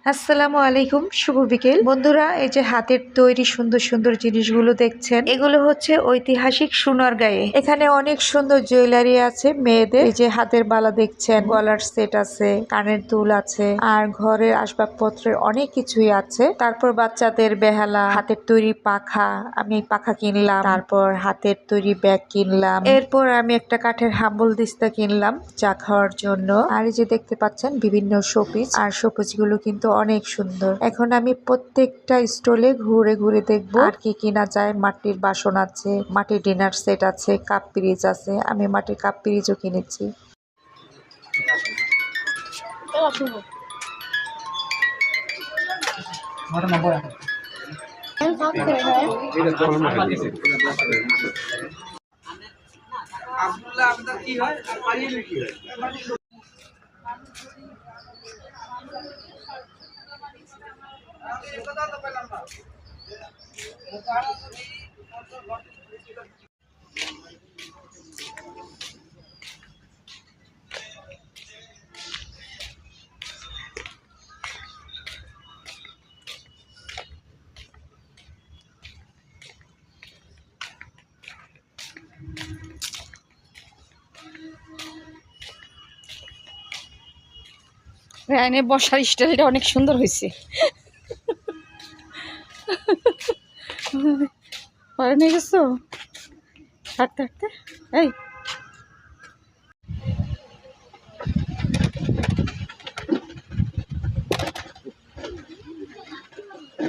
আসসালামু আলাইকুম, শুভ বিকেল বন্ধুরা। এই যে হাতের তৈরি সুন্দর সুন্দর জিনিসগুলো দেখছেন, এগুলো হচ্ছে ঐতিহাসিক সোনারগাঁয়ে। এখানে অনেক সুন্দর জুয়েলারি আছে মেয়েদের। এই যে হাতের বালা দেখছেন, গলার সেট আছে, কানের দুল আছে, আর ঘরের আসবাবপত্রের অনেক কিছুই আছে। তারপর বাচ্চাদের বেহালা, হাতের তৈরি পাখা, আমি পাখা কিনলাম। তারপর হাতের তৈরি ব্যাগ কিনলাম। এরপর আমি একটা কাঠের হাম্বল দিস্তা কিনলাম চা খাওয়ার জন্য। আর এই যে দেখতে পাচ্ছেন বিভিন্ন শোপিস, আর শোপিস গুলো কিন্তু অনেক সুন্দর। এখন আমি প্রত্যেকটা স্টলে ঘুরে ঘুরে দেখবো আর কি কিনা যায়। মাটির বাসন আছে, মাটির ডিনার সেট আছে, কাপ পিরিচ আছে। আমি মাটির কাপ পিরিচও কিনেছি। রায়নের বসার স্টাইলটা অনেক সুন্দর হয়েছে। পরে নিয়ে গেছো হাঁটতে হাঁটতে। এই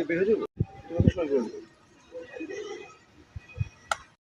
বের হয়ে যাবো তোমাকে সময় করে